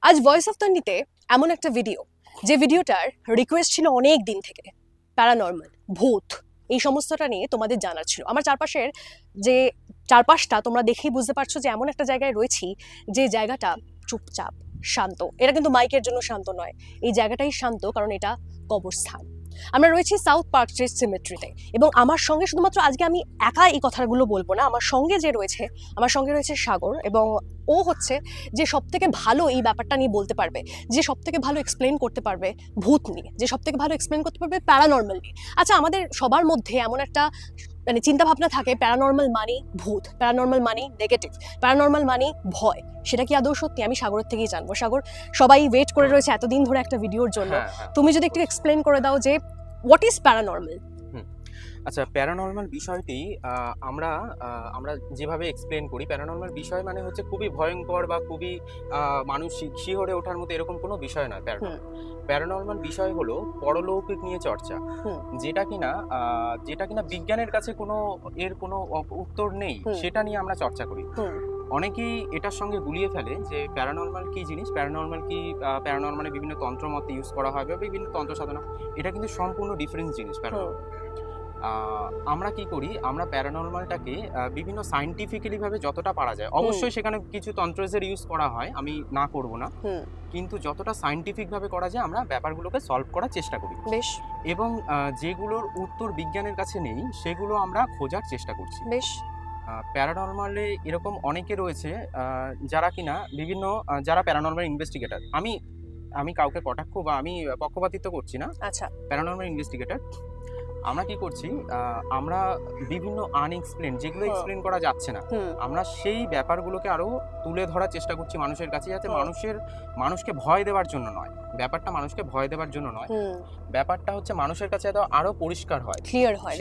আজ voice of তন্ডিতে এমন একটা ভিডিও, যে ভিডিওটার রিকোয়েস্ট ছিল অনেক দিন থেকে, প্যারানর্মাল, ভূত, এই সমস্তটা নিয়ে তোমাদের জানার ছিল। আমার চারপাশের যে চারপাশটা তোমরা দেখেই বুঝতে পারছো যে এমন একটা জায়গায় রয়েছি যে জায়গাটা চুপচাপ শান্ত। এটা কিন্তু মাইকের জন্য শান্ত নয়, এই জায়গাটাই শান্ত কারণ এটা কবরস্থান। আমরা রয়েছি সাউথ পার্ক স্ট্রিট সিমেট্রিতে, এবং আমার সঙ্গে শুধুমাত্র আজকে আমি একা এই কথাগুলো বলবো না, আমার সঙ্গে রয়েছে সাগর, এবং ও হচ্ছে যে সব থেকে ভালো এই ব্যাপারটা নিয়ে বলতে পারবে, যে সব থেকে ভালো এক্সপ্লেন করতে পারবে ভূত নিয়ে, যে সব থেকে ভালো এক্সপ্লেন করতে পারবে প্যারানর্মাল নিয়ে। আচ্ছা, আমাদের সবার মধ্যে এমন একটা মানে চিন্তা ভাবনা থাকে, প্যারানর্মাল মানে ভূত, প্যারানর্মাল মানে নেগেটিভ, প্যারানর্মাল মানে ভয়। সেটা কি আদৌ সত্যি? আমি সাগরের থেকেই জানবো। সাগর, সবাই ওয়েট করে রয়েছে এতদিন ধরে একটা ভিডিওর জন্য, তুমি যদি একটু এক্সপ্লেন করে দাও যে হোয়াট ইজ প্যারানর্মাল। আচ্ছা, প্যারানর্মাল বিষয়টি আমরা যেভাবে এক্সপ্লেন করি, প্যারানর্মাল বিষয় মানে হচ্ছে খুবই ভয়ঙ্কর বা খুবই মানুষ শিহরে ওঠার মতো এরকম কোনো বিষয় নয়। প্যারানর্মাল বিষয় হলো পরলৌকিক নিয়ে চর্চা, যেটা কিনা বিজ্ঞানের কাছে এর কোনো উত্তর নেই, সেটা নিয়ে আমরা চর্চা করি। অনেকেই এটার সঙ্গে গুলিয়ে ফেলে যে প্যারানর্মাল কি জিনিস, প্যারানর্মালে বিভিন্ন তন্ত্রমত ইউজ করা হয় বা বিভিন্ন তন্ত্র সাধনা, এটা কিন্তু সম্পূর্ণ ডিফারেন্ট জিনিস। আমরা কি করি, আমরা প্যারানর্মালটাকে বিভিন্ন সায়েন্টিফিক্যালি ভাবে যতটা পারা যায়, অবশ্যই সেখানে কিছু তন্ত্রের ইউজ করা হয়, আমি না করব না, কিন্তু যতটা সায়েন্টিফিক ভাবে করা যায় আমরা ব্যাপারগুলোকে সলভ করার চেষ্টা করি। বেশ। এবং যেগুলোর উত্তর বিজ্ঞানের কাছে নেই সেগুলো আমরা খোঁজার চেষ্টা করছি। বেশ। প্যারানর্মালে এরকম অনেকে রয়েছে যারা কিনা যারা প্যারানর্মাল ইনভেস্টিগেটর। আমি কাউকে কটাক্ষ বা আমি পক্ষপাতিত্ব করছি না। আচ্ছা, প্যারানর্মাল ইনভেস্টিগেটর আমরা কি করছি, আমরা বিভিন্ন আনএক্সপ্লেন, যেগুলো এক্সপ্লেন করা যাচ্ছে না, আমরা সেই ব্যাপারগুলোকে আরো তুলে ধরার চেষ্টা করছি মানুষের কাছে, যাতে মানুষকে ভয় দেওয়ার জন্য নয়, ব্যাপারটা মানুষকে ভয় দেওয়ার জন্য নয়, ব্যাপারটা হচ্ছে মানুষের কাছে আরো পরিষ্কার হয়, ক্লিয়ার হয়।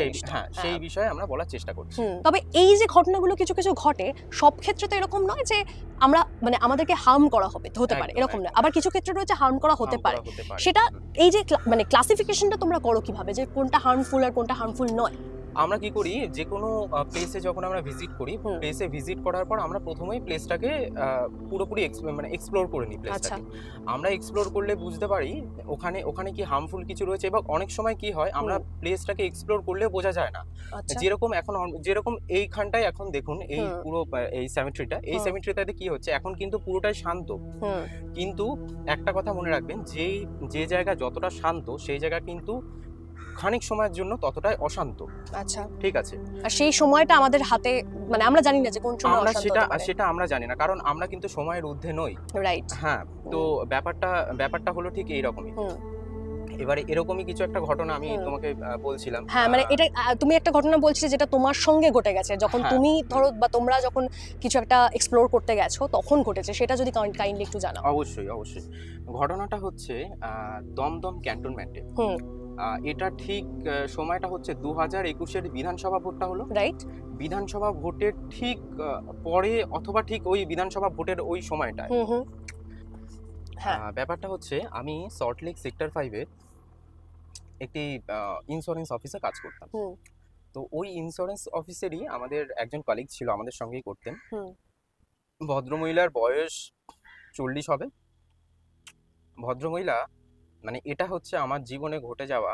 সেই বিষয়ে আমরা বলার চেষ্টা করছি। তবে এই যে ঘটনাগুলো কিছু কিছু ঘটে, সব ক্ষেত্রে তো এরকম নয় যে আমরা মানে আমাদেরকে হার্ম করা হতে পারে, এরকম নয়। আবার কিছু ক্ষেত্রে রয়েছে হার্ম করা হতে পারে। সেটা এই যে মানে ক্লাসিফিকেশনটা তোমরা করো কিভাবে, যে কোনটা হার্মফুল আর কোনটা হার্মফুল নয়? আমরা কি করি, যে কোনো প্লেসে যখন আমরা ভিজিট করি, প্লেসে ভিজিট করার পর আমরা প্রথমেই প্লেসটাকে পুরোপুরি এক্সপ্লোর করে নিই। প্লেসটাকে আমরা এক্সপ্লোর করলে বুঝতে পারি ওখানে কি হার্মফুল কিছু রয়েছে, এবং অনেক সময় কি হয়, আমরা প্লেসটাকে এক্সপ্লোর করলে বোঝা যায় না। যেরকম এইখানটায় এখন দেখুন, এই পুরো এই সেমেট্রিটাতে কি হচ্ছে, এখন কিন্তু পুরোটাই শান্ত, কিন্তু একটা কথা মনে রাখবেন, যে জায়গা যতটা শান্ত সেই জায়গা কিন্তু খানিক সময়ের জন্য ততটাই অশান্ত। আচ্ছা, ঠিক আছে। আর সেই সময়টা আমাদের হাতে, মানে আমরা জানি না যে কোন সময় সেটা আমরা জানি না, কারণ আমরা কিন্তু সময়ের ঊর্ধ্বে নই। রাইট। হ্যাঁ, তো ব্যাপারটা হলো ঠিক এইরকমই। এবারে এরকমই কিছু একটা ঘটনা আমি তোমাকে বলছিলাম। হ্যাঁ, মানে এটা তুমি একটা ঘটনা বলছিলে যেটা তোমার সঙ্গে ঘটে গেছে, যখন তুমি ধরো বা তোমরা যখন কিছু একটা এক্সপ্লোর করতে গেছো তখন ঘটেছে, সেটা যদি কাইন্ডলি একটু জানাও। অবশ্যই। ঘটনাটা হচ্ছে দমদম ক্যান্টনমেন্টে। এটা ঠিক সময়টা হচ্ছে 2021-এর বিধানসভা ভোটটা হলো, রাইট? বিধানসভা ভোটের ঠিক পরে অথবা ঠিক ওই বিধানসভা ভোটের ওই সময়টায় ব্যাপারটা হচ্ছে, আমি সল্টলেক সেক্টর 5-এ একটি ইন্স্যুরেন্স অফিসে কাজ করতাম। তো ওই ইন্স্যুরেন্স অফিসেরই আমাদের একজন কলিগ ছিল, আমাদের সঙ্গেই করতেন। ভদ্রমহিলার বয়স 40 হবে। ভদ্রমহিলা, মানে এটা হচ্ছে আমার জীবনে ঘটে যাওয়া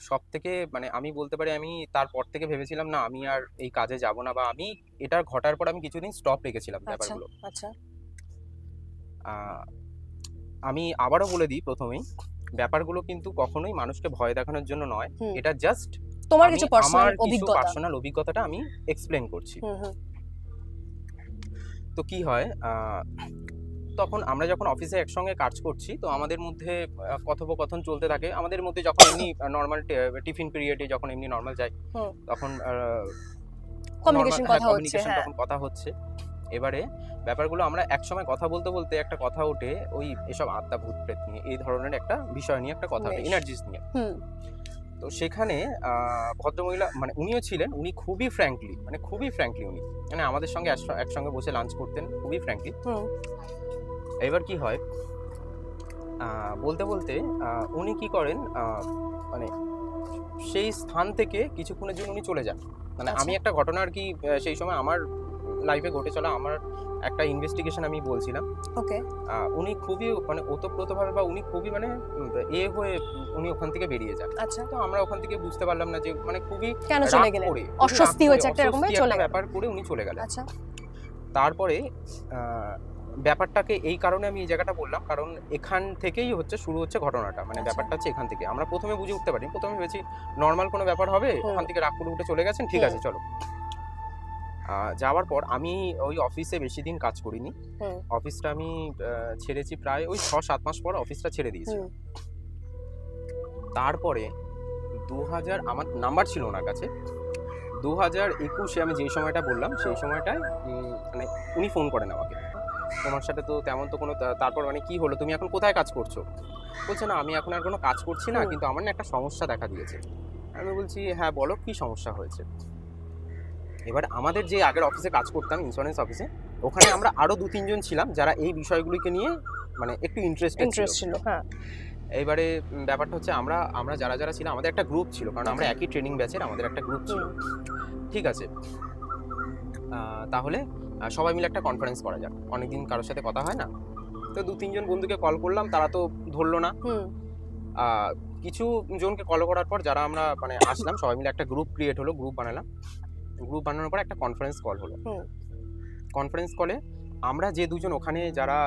সব থেকে, মানে আমি বলতে পারি, আমি তারপর থেকে ভেবেছিলাম না আমি আর এই কাজে যাব না, বা আমি এটার ঘটার পর আমি কিছুদিন স্টপ রেখেছিলাম ব্যাপারগুলো। আচ্ছা, আমি আবারও বলে দিই প্রথমেই, ব্যাপারগুলো কিন্তু কখনোই মানুষকে ভয় দেখানোর জন্য নয়, এটা জাস্ট তোমার কিছু পার্সোনাল অভিজ্ঞতাটা আমি এক্সপ্লেন করছি। তো কি হয়, তখন আমরা যখন অফিসে একসঙ্গে কাজ করছি, তো আমাদের মধ্যে কথোপকথন চলতে থাকে। আমাদের মধ্যে যখন এমনি নর্মাল টিফিন পিরিয়ডে যখন এমনি নর্মাল যাই, তখন কমিউনিকেশন তখন কথা হচ্ছে। এবারে ব্যাপারগুলো আমরা একসময় কথা বলতে বলতে একটা কথা ওঠে, ওই এসব আত্মা ভূত প্রেত নিয়ে, এই ধরনের একটা বিষয় নিয়ে একটা কথা ওঠে, এনার্জিস নিয়ে। তো সেখানে ভদ্রমহিলা, মানে উনিও ছিলেন, উনি খুবই ফ্র্যাঙ্কলি উনি মানে আমাদের সঙ্গে একসঙ্গে বসে লাঞ্চ করতেন, খুবই ফ্র্যাঙ্কলি। এবার কি হয়, বলতে বলতে উনি কি করেন, মানে সেই স্থান থেকে কিছুক্ষণের জন্য উনি চলে যান। মানে আমি একটা ঘটনা আর কি সেই সময় আমার লাইফে ঘটে চলা আমার একটা ইনভেস্টিগেশন আমি বলছিলাম। ওকে। উনি খুবই মানে ওতপ্রোতভাবে বা উনি খুবই মানে হয়ে উনি ওখান থেকে বেরিয়ে যান। আচ্ছা। তো আমরা ওখান থেকে বুঝতে পারলাম না যে মানে খুবই কেন চলে গেলেন? অস্বস্তি হয়েছে একটা এরকম চলে গেলেন। ব্যাপার করে উনি চলে গেলেন। আচ্ছা। তারপরে ব্যাপারটাকে এই কারণে আমি এই জায়গাটা বললাম, কারণ এখান থেকেই শুরু হচ্ছে ঘটনাটা। মানে ব্যাপারটা হচ্ছে এখান থেকে। আমরা প্রথমে বুঝে উঠতে পারিনি। প্রথমে ভেবেছি নরমাল কোনো ব্যাপার হবে, ওখান থেকে রাগ করে উঠে চলে গেছেন, ঠিক আছে চলো। যাওয়ার পর আমি ওই অফিসে বেশি দিন কাজ করিনি। অফিসটা আমি ছেড়েছি প্রায় ওই 6-7 মাস পর অফিসটা ছেড়ে দিয়েছি। তারপরে 2000 আমার নাম্বার ছিল ওনার কাছে। 2021-এ আমি যেই সময়টা বললাম সেই সময়টায় মানে উনি ফোন করেন আমাকে, তোমার সাথে তো তেমন তো কোনো তারপর মানে কি হলো, তুমি এখন কোথায় কাজ করছো? বলছে না আমি এখন আর কোনো কাজ করছি না, কিন্তু আমার না একটা সমস্যা দেখা দিয়েছে। আমি বলছি হ্যাঁ বলো কি সমস্যা হয়েছে। এবার আমাদের যে আগের অফিসে কাজ করতাম ইন্স্যুরেন্স অফিসে, ওখানে আমরা আরো 2-3 জন ছিলাম যারা এই বিষয়গুলিকে নিয়ে মানে একটু ইন্টারেস্টেড ছিল। হ্যাঁ, এইবারে ব্যাপারটা হচ্ছে আমরা যারা ছিলাম আমাদের একটা গ্রুপ ছিল, কারণ আমরা একই ট্রেনিং ব্যাচের, আমাদের একটা গ্রুপ ছিল। ঠিক আছে, তাহলে সবাই মিলে একটা কনফারেন্স করা যাক, অনেকদিন কারোর সাথে কথা হয় না। তো 2-3 জন বন্ধুকে কল করলাম, তারা তো ধরলো না। কিছু জনকে কল করার পর যারা আমরা মানে আসলাম সবাই মিলে একটা গ্রুপ ক্রিয়েট হলো, গ্রুপ বানালাম। গ্রুপ বানানোর পর একটা কনফারেন্স কল হলো। কনফারেন্স কলে আমরা যে দুজন ওখানে যারা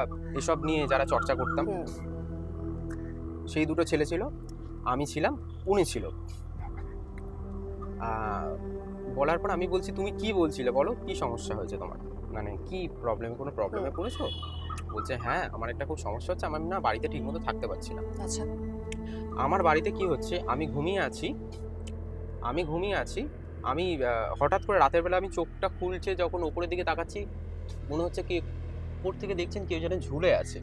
এসব নিয়ে যারা চর্চা করতাম, সেই দুটো ছেলে ছিল, আমি ছিলাম, উনি ছিল। বলার পর আমি বলছি তুমি কি বলছিলে বলো, কি সমস্যা হয়েছে তোমার, মানে কি কোনো প্রবলেমে পড়েছো? বলছে হ্যাঁ আমার একটা খুব সমস্যা হচ্ছে, আমি না বাড়িতে ঠিকমতো থাকতে পারছি না। আচ্ছা। আমার বাড়িতে কি হচ্ছে, আমি ঘুমিয়ে আছি, আমি হঠাৎ করে রাতের বেলা আমি চোখটা খুলছে যখন উপরের দিকে তাকাচ্ছি, মনে হচ্ছে কি উপর থেকে দেখছেন কেউ যেন ঝুলে আছে,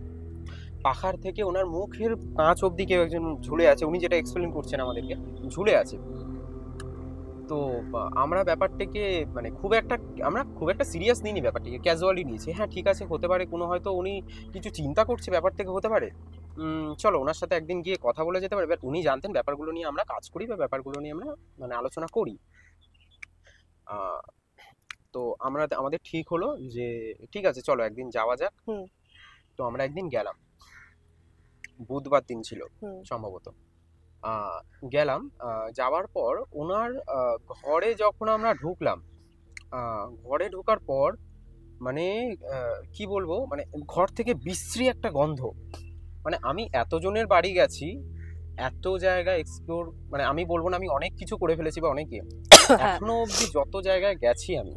পাখার থেকে ওনার মুখের কাঁচ অবধি কেউ একজন ঝুলে আছে, উনি যেটা এক্সপ্লেন করছেন আমাদেরকে, ঝুলে আছে। তো আমরা ব্যাপারটাকে মানে খুব একটা সিরিয়াস নিইনি, ব্যাপারটাকে ক্যাজুয়ালি নিয়েছি। হ্যাঁ ঠিক আছে, হতে পারে কোনো হয়তো উনি কিছু চিন্তা করছে ব্যাপার থেকে, হতে পারে, চলো ওনার সাথে একদিন গিয়ে কথা বলে যেতে পারে। উনি জানতেন ব্যাপারগুলো নিয়ে আমরা কাজ করি বা ব্যাপারগুলো নিয়ে আমরা মানে আলোচনা করি। তো আমাদের ঠিক হলো যে ঠিক আছে চলো একদিন যাওয়া যাক। তো আমরা একদিন গেলাম, বুধবার দিন ছিল সম্ভবত। গেলাম, যাওয়ার পর ওনার ঘরে যখন আমরা ঢুকলাম, ঘরে ঢোকার পর মানে কি বলবো, মানে ঘর থেকে বিশ্রী একটা গন্ধ। মানে আমি এতজনের বাড়ি গেছি, এত জায়গা এক্সপ্লোর, মানে আমি বলবো না আমি অনেক কিছু করে ফেলেছি বা অনেকে, এখনো অবধি যত জায়গায় গেছি আমি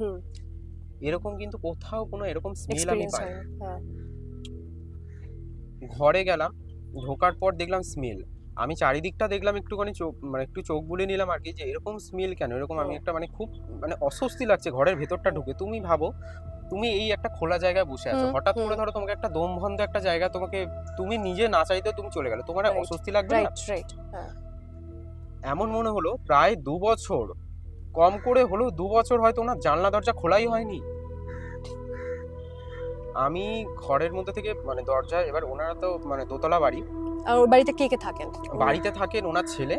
এরকম কিন্তু কোথাও কোনো এরকম স্মেল আমি পাই। ঘরে গেলাম, ঢোকার পর দেখলাম স্মেল, আমি চারিদিকটা দেখলাম, একটুখানি একটু চোখ বুলে নিলাম আর কি, যে এরকম স্মেল কেন, এরকম আমি একটা মানে খুব মানে অস্বস্তি লাগছে ঘরের ভেতরটা ঢুকে। তুমি ভাবো তুমি এই একটা খোলা জায়গায় বসে আছো, হঠাৎ করে ধরো তোমাকে একটা দম বন্ধ একটা জায়গা, তুমি নিজে না চাইতে তুমি চলে গেলে, তোমার অস্বস্তি লাগবে না? এমন মনে হলো প্রায় 2 বছর, কম করে হলো 2 বছর হয়তো ওনার জানলা দরজা খোলাই হয়নি। আমি ঘরের মধ্যে থেকে মানে দরজা, এবার ওনারা তো মানে দোতলা বাড়ি, আর ওর বাড়িতে কে কে থাকেন? বাড়িতে থাকেন ওনার ছেলে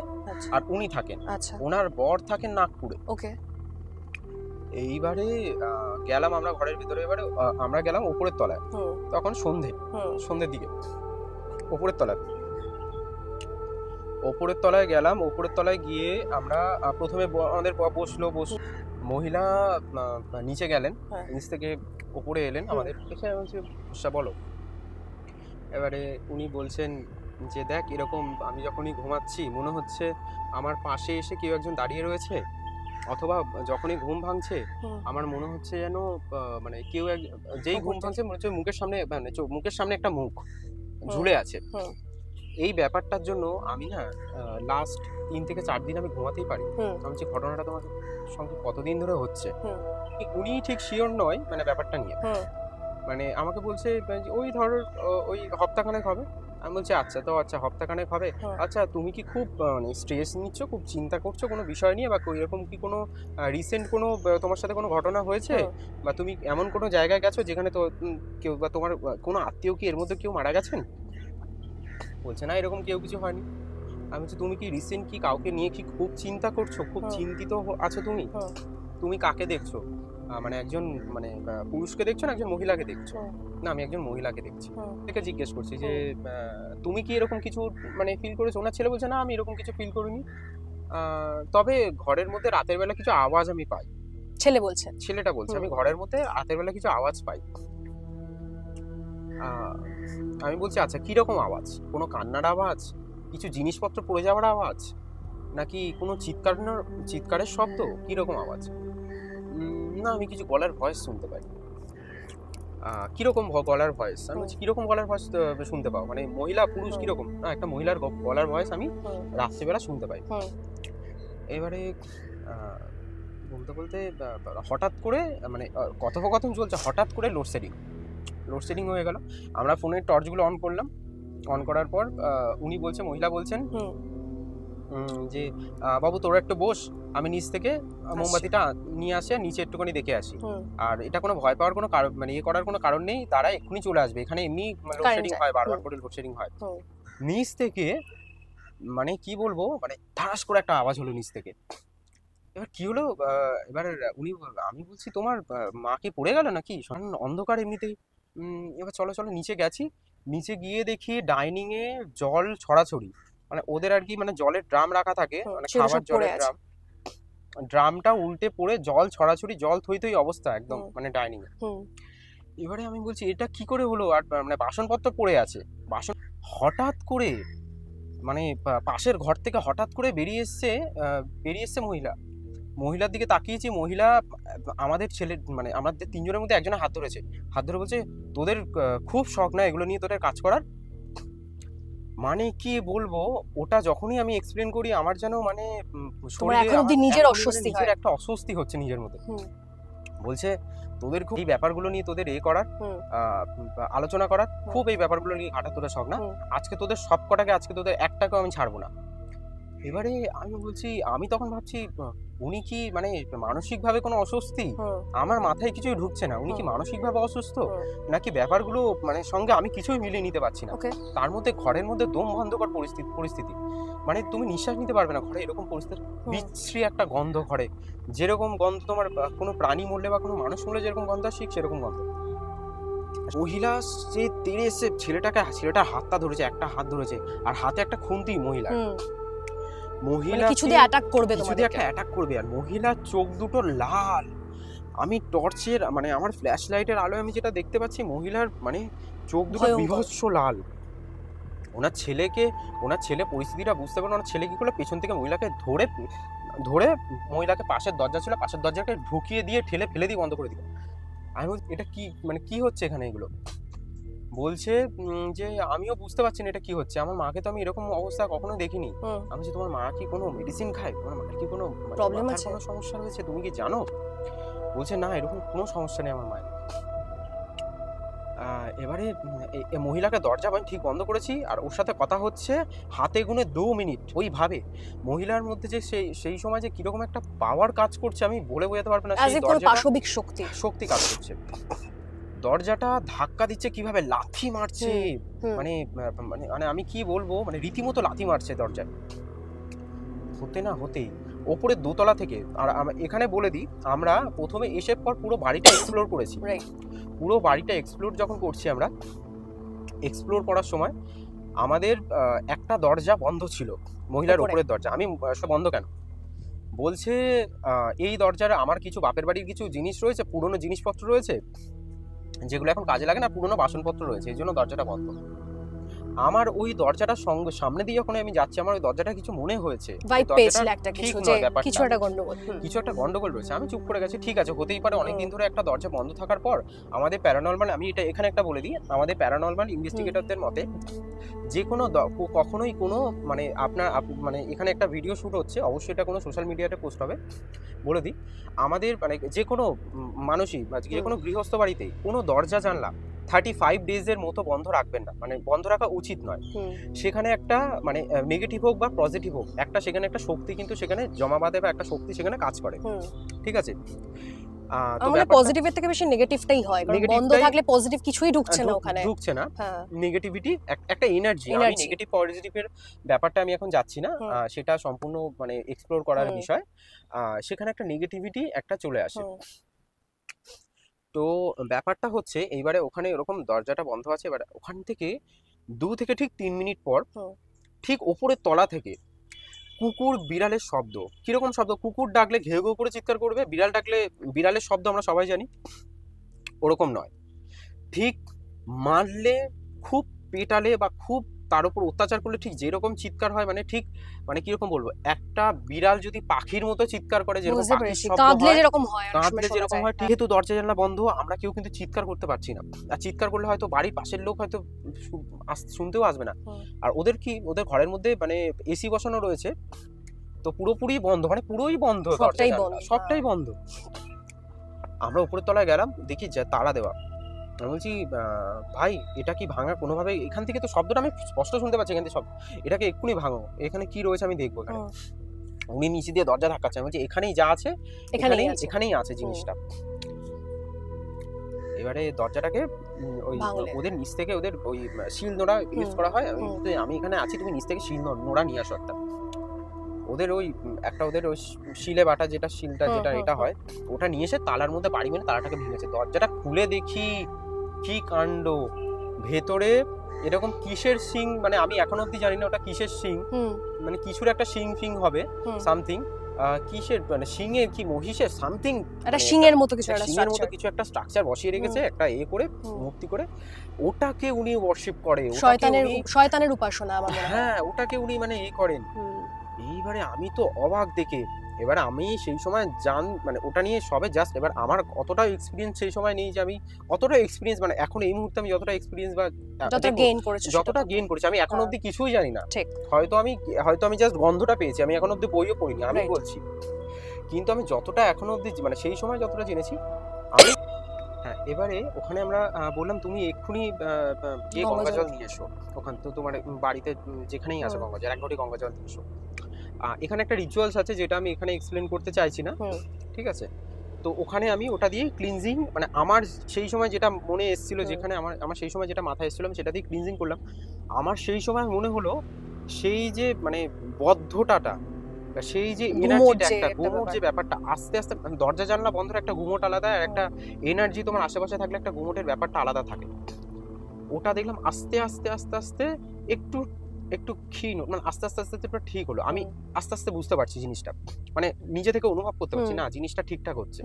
আর উনি থাকেন। ওনার বর থাকেন নাগপুরে। ওকে। এইবারে গেলাম আমরা ঘরের ভিতরে, এবারে আমরা গেলাম উপরের তলায়, তখন সন্ধ্যের দিকে উপরের তলায় গেলাম। উপরের তলায় গিয়ে আমরা প্রথমে আমাদের মহিলা নিচে গেলেন, নিচ থেকে উপরে এলেন, আমাদের এসে বলছে বলো। এবারে উনি বলছেন যে দেখ এরকম আমি যখনই ঘুমাচ্ছি মনে হচ্ছে আমার পাশে এসে কেউ একজন দাঁড়িয়ে রয়েছে, অথবা যখনই ঘুম ভাঙছে আমার মনে হচ্ছে যেন মানে কেউ যেই ঘুম ভাঙছে মনে হচ্ছে মুখের সামনে একটা মুখ ঝুলে আছে। এই ব্যাপারটার জন্য আমি না লাস্ট 3 থেকে 4 দিন আমি ঘুমাতেই পারি। আমি যে ঘটনাটা তোমার সঙ্গে কতদিন ধরে হচ্ছে, উনি ঠিক শিওর নয় মানে ব্যাপারটা নিয়ে, মানে আমাকে বলছে ওই ধর ওই সপ্তাহখানেক হবে। আমি বলছি আচ্ছা সপ্তাহখানেক হবে, আচ্ছা তুমি কি খুব মানে স্ট্রেস নিচ্ছ, খুব চিন্তা করছো কোনো বিষয় নিয়ে, বা এরকম কি কোনো রিসেন্ট কোনো তোমার সাথে কোনো ঘটনা হয়েছে, বা তুমি এমন কোনো জায়গায় গেছো যেখানে তো কেউ বা তোমার কোনো আত্মীয় কি এর মধ্যে কেউ মারা গেছেন? বলছে না এরকম কেউ কিছু হয়নি। আমি বলছি তুমি কি রিসেন্ট কি কাউকে নিয়ে কি খুব চিন্তা করছো, খুব চিন্তিত আছো তুমি কাকে দেখছো? মানে একজন মানে পুরুষকে দেখছো না একজন মহিলাকে দেখছো? না আমি একজন মহিলাকে দেখছি। থেকে জিজ্ঞেস করছি যে তুমি কি এরকম কিছু মানে ফিল করেছো? ওনার ছেলে বলছে না আমি এরকম কিছু ফিল করিনি, তবে ঘরের মধ্যে রাতের বেলা কিছু আওয়াজ আমি পাই। ছেলে বলছে, ছেলেটা বলছে আমি ঘরের মধ্যে রাতের বেলা কিছু আওয়াজ পাই। আমি বলছি আচ্ছা কিরকম আওয়াজ? কোনো কান্নার আওয়াজ, কিছু জিনিসপত্র পড়ে যাওয়ার আওয়াজ, নাকি কোনো চিৎকারের শব্দ, কিরকম আওয়াজ? না আমি কিছু গলার ভয়েস শুনতে পাই। কিরকম গলার ভয়েস? আমি বলছি কিরকম গলার ভয়েস শুনতে পাও, মানে মহিলা পুরুষ কিরকম? না একটা মহিলার গলার ভয়েস আমি রাত্রিবেলা শুনতে পাই। এবারে বলতে বলতে হঠাৎ করে মানে কথোপকথন চলছে, হঠাৎ করে লোডশেডিং হয়ে গেল। আমরা ফোনের টর্চগুলো অন করলাম, অন করার পর উনি বলছে, মহিলা বলছেন যে বাবু তোরা একটু বস, আমি নিচ থেকে মোমবাতিটা নিয়ে আসে নিচে একটুখানি দেখে আসি। আর এটা কোনো ভয় পাওয়ার কোনো কারণ মানে ইয়ে করার কোনো কারণ নেই, তারা এক্ষুনি চলে আসবে, এখানে এমনি লোডশেডিং হয়, বারবার করে লোডশেডিং হয়। নিচ থেকে মানে কি বলবো, মানে ধারাস করে একটা আওয়াজ হলো নিচ থেকে। এবার কি হলো, এবার উনি আমি বলছি তোমার মা কি পড়ে গেল নাকি? অন্ধকার এমনিতেই। এবার চলো চলো নিচে গেছি, নিচে গিয়ে দেখি ডাইনিং এ জল ছড়াছড়ি, মানে ওদের আর কি মানে জলের ড্রাম রাখা থাকে, মানে খাবার জলের ড্রামটা উল্টে পড়ে জল ছড়াছড়ি, জল থই থই অবস্থা একদম মানে ডাইনিং এ। এবারে আমি বলছি এটা কি করে হলো, আর মানে বাসনপত্র পড়ে আছে, বাসন হঠাৎ করে মানে পাশের ঘর থেকে হঠাৎ করে বেরিয়ে এসছে মহিলার দিকে তাকিয়েছি, মহিলা আমাদের ছেলে মানে আমাদের তিনজনের মধ্যে একজনের হাত ধরে বলছে তোদের খুব শখ না এগুলো নিয়ে তোদের কাজ করার? মানে কি বলবো, ওটা যখনই আমি এক্সপ্লেন করি আমার যেন মানে নিজের অস্বস্তি হয়, একটা অস্বস্তি হচ্ছে নিজের মধ্যে। বলছে তোদের খুব এই ব্যাপারগুলো নিয়ে তোদের করার আলোচনা করার, খুব এই ব্যাপারগুলো নিয়ে ঘাটা তোদের শখ না, আজকে তোদের সব কটাকে, আজকে তোদের একটাকেও আমি ছাড়বো না। এবারে আমি বলছি, আমি তখন ভাবছি উনি কি মানে মানসিকভাবে কোনো অস্বস্তি? আমার মাথায় কিছুই ঢুকছে না, উনি কি মানসিকভাবে অসুস্থ নাকি ব্যাপারগুলো মানে সঙ্গে আমি কিছুই মিলিয়ে নিতে পারছি না। তার মধ্যে ঘরের মধ্যে দম বন্ধকর পরিস্থিতি, মানে তুমি নিঃশ্বাস নিতে পারবে না ঘরে, এরকম পরিস্থিতি। বিশ্রী একটা গন্ধ ঘরে, যেরকম গন্ধ তোমার কোনো প্রাণী মরলে বা কোনো মানুষ মরলে যেরকম গন্ধ আসে সেরকম গন্ধ। মহিলা যে তেড়ে এসে ছেলেটার হাতটা ধরেছে, একটা হাত ধরেছে, আর হাতে একটা খুন্তি মহিলা কিছু দিয়ে অ্যাটাক করবে, আর মহিলার চোখ দুটো লাল। আমি টর্চের মানে আমার ফ্ল্যাশ লাইটের আলোয় আমি যেটা দেখতে পাচ্ছি, মহিলার মানে চোখ দুটো বিভৎস লাল। ওনার ছেলে পরিস্থিতিটা বুঝতে পারলো, ওনার ছেলে কি করলো, পেছন থেকে মহিলাকে ধরে মহিলাকে পাশের দরজা ছিল, পাশের দরজাকে ঢুকিয়ে দিয়ে ঠেলে ফেলে দিয়ে বন্ধ করে দিল। আমি বলছি এটা কি মানে কি হচ্ছে এখানে এগুলো? বলছে যে আমিও বুঝতে পারছি না এটা কি হচ্ছে, আমার মাকে তো আমি এরকম অবস্থা কখনো দেখিনি। আমি বলছি তোমার মা কি কোনো মেডিসিন খায়, তোমার মায়ের কি কোনো প্রবলেম আছে, কোনো সমস্যা হয়েছে, তুমি কি জানো? বলছে না এরকম কোনো সমস্যা নেই আমার মায়ের। এবারে মহিলাকে দরজা ঠিক বন্ধ করেছি, আর ওর সাথে কথা হচ্ছে হাতে গুনে 2 মিনিট। ওইভাবে মহিলার মধ্যে যে সেই সময় যে কিরকম একটা পাওয়ার কাজ করছে আমি বলে বোঝাতে পারবো না, পাশবিক শক্তি কাজ করছে। দরজাটা ধাক্কা দিচ্ছে কিভাবে, লাথি মারছে, মানে মানে মানে আমি কি বলবো, মানে রীতিমতো লাথি মারছে দরজায়। হতেই ওপরে দোতলা থেকে। আর এখানে বলে দিই, আমরা প্রথমে এসে পর পুরো বাড়িটা এক্সপ্লোর করেছি। পুরো বাড়িটা এক্সপ্লোর যখন করছি, আমরা এক্সপ্লোর করার সময় আমাদের একটা দরজা বন্ধ ছিল, মহিলার উপরের দরজা। আমি বন্ধ কেন বলছে, এই দরজার আমার কিছু বাপের বাড়ির কিছু জিনিস রয়েছে, পুরনো জিনিসপত্র রয়েছে যেগুলো এখন কাজে লাগে না, পুরনো বাসনপত্র রয়েছে, এই জন্য দরজাটা বন্ধ। আমার ওই দরজাটার সঙ্গে সামনে দিয়ে যখন আমি যাচ্ছি, আমার ওই দরজাটা কিছু মনে হয়েছে, কিছু একটা গন্ডগোল রয়েছে। আমি চুপ করে গেছি, ঠিক আছে হতেই পারে, অনেকদিন ধরে একটা দরজা বন্ধ থাকার পর আমাদের প্যারানর্মাল, আমি এটা এখানে একটা বলে দিই, আমাদের প্যারানর্মাল ইনভেস্টিগেটরদের মতে যে কোনো কখনোই কোনো মানে মানে এখানে একটা ভিডিও শুট হচ্ছে, অবশ্যই এটা কোনো সোশ্যাল মিডিয়াতে পোস্ট হবে, বলে দিই আমাদের মানে যে কোনো মানুষই বা যে কোনো গৃহস্থ বাড়িতেই কোনো দরজা জানলা 35 ডেজের মতো বন্ধ রাখবেন না, মানে বন্ধ রাখা উচিত নয়। সেখানে একটা মানে নেগেটিভ হোক বা পজিটিভ হোক, একটা সেখানে একটা শক্তি কিন্তু সেখানে জমা বাঁধে বা একটা শক্তি সেখানে কাজ করে, ঠিক আছে? আমরা পজিটিভের থেকে বেশি নেগেটিভটাই হয়, কারণ বন্ধ থাকলে পজিটিভ কিছুই ঢুকছে না। নেগেটিভিটি একটা এনার্জি। আমি নেগেটিভ পজিটিভের ব্যাপারটা আমি এখন যাচ্ছি না, সেটা সম্পূর্ণ মানে এক্সপ্লোর করার বিষয়। সেখানে একটা নেগেটিভিটি একটা চলে আসে। তো ব্যাপারটা হচ্ছে এইবারে ওখানে এরকম দরজাটা বন্ধ আছে, এবার ওখান থেকে 2 থেকে ঠিক 3 মিনিট পর ঠিক ওপরের তলা থেকে কুকুর বিড়ালের শব্দ। কিরকম শব্দ? কুকুর ডাকলে ঘেউ ঘেউ করে চিৎকার করবে, বিড়াল ডাকলে বিড়ালের শব্দ আমরা সবাই জানি, ওরকম নয়। ঠিক মারলে, খুব পেটালে বা খুব তার উপর অত্যাচার করলে ঠিক যেরকম চিৎকার হয়, মানে ঠিক মানে কিরকম বলবো, একটা বিড়াল যদি পাখির মতো চিৎকার করে, যেরকম পাখির শব্দ কাঁদলে হয়, যেরকম হয়, কাঁদলে যেরকম হয়, যেহেতু দরজা জানলা বন্ধ, আমরা কেউ কিন্তু চিৎকার করতে পারছি না। আর চিৎকার করলে হয়তো বাড়ির পাশের লোক হয়তো শুনতেও আসবে না। আর ওদের কি, ওদের ঘরের মধ্যে মানে এসি বসানো রয়েছে, তো পুরোপুরি বন্ধ, মানে পুরোই বন্ধ, সবটাই বন্ধ। আমরা উপরের তলায় গেলাম, দেখি যে তালা দেওয়া। আমি বলছি ভাই এটা কি ভাঙা কোনোভাবে? এখান থেকে তো শব্দটা আমি স্পষ্ট শুনতে পাচ্ছি, এখান থেকে শব্দ, এটাকে এক্ষুনি ভাঙো, এখানে কি রয়েছে আমি দেখবো এখানে। উনি নিচে দিয়ে দরজা ধাক্কাচ্ছে, আমি বলছি এখানেই যা আছে এখানেই আছে জিনিসটা। এবারে দরজাটাকে ওই ওদের নিচ থেকে ওদের ওই শিল নোড়া ইউজ করা হয়, আমি এখানে আছি, তুমি নিচ থেকে শিল নোড়া নিয়ে আসো একটা। ওদের ওই একটা ওদের ওই শিলে বাটা যেটা শিলটা যেটা এটা হয়, ওটা নিয়ে এসে তালার মধ্যে বাড়ি মেরে তালাটাকে ভেঙেছে। দরজাটা খুলে দেখি কি কাণ্ড, ভেতরে এরকম কিসের শিং, মানে আমি এখনো অব্দি জানি না ওটা কিসের শিং, মানে কিছুর একটা শিং ফিং হবে সামথিং, কিসের মানে শিঙের কি মহিষের সামথিং, একটা শিঙের মতো কিছু একটা স্ট্রাকচার বসিয়ে রেখেছে একটা এ করে মূর্তি করে, ওটাকে উনি ওয়ার্শিপ করে, শয়তানের উপাসনা। হ্যাঁ, ওটাকে উনি মানে এ করেন। এইবারে আমি তো অবাক দেখে। এবার আমি সেই সময় মানে ওটা নিয়ে সবে জাস্ট, এবার আমার অতটা এক্সপিরিয়েন্স সেই সময় নেই যে আমি অতটা এক্সপিরিয়েন্স, মানে এখন এই মুহূর্তে আমি যতটা এক্সপিরিয়েন্স বা যতটা গেইন করেছি, আমি এখন অবধি কিছুই জানি না। হয়তো আমি জাস্ট গন্ধটা পেয়েছি, আমি এখন অবধি বইও পড়িনি, আমি বলছি। কিন্তু আমি যতটা এখন অবধি মানে সেই সময় যতটা জেনেছি আমি, হ্যাঁ। এবারে ওখানে আমরা বললাম তুমি এক্ষুনি গিয়ে গঙ্গা জল নিয়ে এসো, ওখান তো তোমার বাড়িতে যেখানেই আছে গঙ্গা জল, 1 ঘটি গঙ্গা জল নিয়ে এসো। এখানে একটা রিচুয়ালস আছে যেটা আমি এখানে এক্সপ্লেন করতে চাইছি না, ঠিক আছে? তো ওখানে আমি ওটা দিয়ে ক্লিনজিং, মানে আমার সেই সময় যেটা মনে এসেছিল, যেখানে আমার সেই সময় যেটা মাথায় এসেছিল, আমি সেটা দিয়ে ক্লিনজিং করলাম। আমার সেই সময় মনে হলো সেই যে মানে বদ্ধটাটা, সেই যে এনার্জিটা, একটা গুমোট যে ব্যাপারটা, আস্তে আস্তে দরজা জানলা বন্ধের একটা গুমোট আলাদা, আর একটা এনার্জি তোমার আশেপাশে থাকলে একটা গুমোটের ব্যাপারটা আলাদা থাকে। ওটা দেখলাম আস্তে আস্তে আস্তে আস্তে একটু একটু ক্ষীণ, মানে আস্তে আস্তে আস্তে পুরো ঠিক হলো। আমি আস্তে আস্তে বুঝতে পারছি জিনিসটা, মানে নিজে থেকে অনুভব করতে পারছি না জিনিসটা ঠিকঠাক হচ্ছে।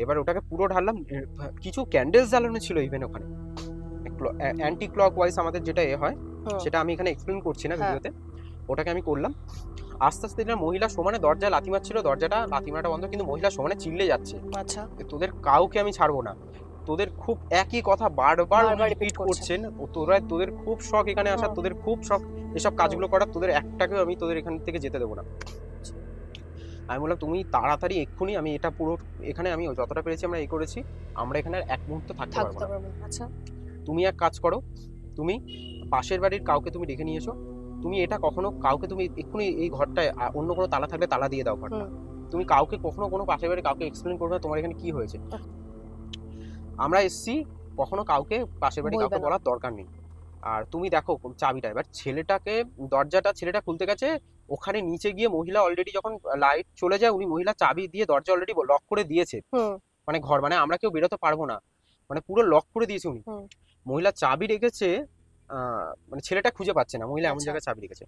এবার ওটাকে পুরো ঢাললাম, কিছু ক্যান্ডেলস জ্বালানো ছিল ইভেন ওখানে, অ্যান্টি ক্লক ওয়াইজ আমাদের যেটা এ হয়, সেটা আমি এখানে এক্সপ্লেন করছি না ভিডিওতে, ওটাকে আমি করলাম। আস্তে আস্তে দেখলাম মহিলা সমানে দরজায় লাথি মারছিল, দরজাটা লাথি মারাটা বন্ধ, কিন্তু মহিলা সমানে চিল্লে যাচ্ছে, আচ্ছা তোদের কাউকে আমি ছাড়বো না, তোদের খুব একই কথা বারবার রিপিট করছেন, তোদের খুব শখ এখানে আসার, তোদের খুব শখ এসব কাজগুলো করার, তোদের একটাকেও আমি তোদের এখান থেকে যেতে দেবো না। আমি বললাম তুমি তাড়াতাড়ি এক্ষুনি, আমি এটা পুরো এখানে আমি যতটা পেরেছি আমরা এই করেছি, আমরা এখানে আর এক মুহূর্ত থাকতে পারবো না। আচ্ছা তুমি এক কাজ করো, তুমি পাশের বাড়ির কাউকে তুমি ডেকে নিয়ে এসো, তুমি এটা কখনো কাউকে, তুমি এক্ষুনি এই ঘরটায় অন্য কোনো তালা থাকলে তালা দিয়ে দাও ঘরটা, তুমি কাউকে কখনো কোনো পাশের বাড়ির কাউকে এক্সপ্লেন করবে না তোমার এখানে কি হয়েছে। আমরা এসছি, কখনো কাউকে পাশের বাড়ি কাউকে বলার দরকার নেই। আর তুমি দেখো চাবিটা, এবার ছেলেটা খুলতে গেছে, ওখানে নিচে গিয়ে মহিলা অলরেডি যখন লাইট চলে যায়, উনি মহিলা চাবি দিয়ে দরজা অলরেডি লক করে দিয়েছে, মানে ঘর, মানে আমরা কেউ বেরোতে পারবো না, মানে পুরো লক করে দিয়েছে উনি। মহিলা চাবি রেখেছে, মানে ছেলেটা খুঁজে পাচ্ছে না, মহিলা এমন জায়গায় চাবি রেখেছে,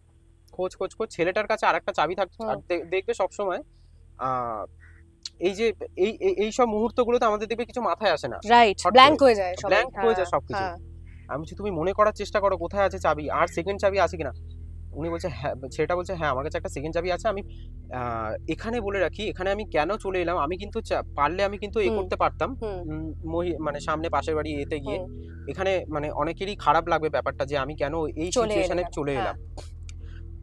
খোঁজ ছেলেটার কাছে আর একটা চাবি থাকছে। আর দেখবে সবসময় এই যে এই সব মুহূর্তগুলোতে আমাদের দেখবে কিছু মাথায় আসে না, ব্ল্যাঙ্ক হয়ে যায় সবকিছু। আমি বলছি তুমি মনে করার চেষ্টা করো কোথায় আছে চাবি, আর সেকেন্ড চাবি আছে কিনা। উনি বলছে হ্যাঁ, ছেলেটা বলছে হ্যাঁ আমার কাছে একটা সেকেন্ড চাবি আছে। আমি এখানে বলে রাখি, এখানে আমি কেন চলে এলাম, আমি কিন্তু পারলে আমি কিন্তু এ করতে পারতাম, মানে সামনে পাশের বাড়ি এতে গিয়ে, এখানে মানে অনেকেরই খারাপ লাগবে ব্যাপারটা যে আমি কেন এই সিচুয়েশনে চলে এলাম।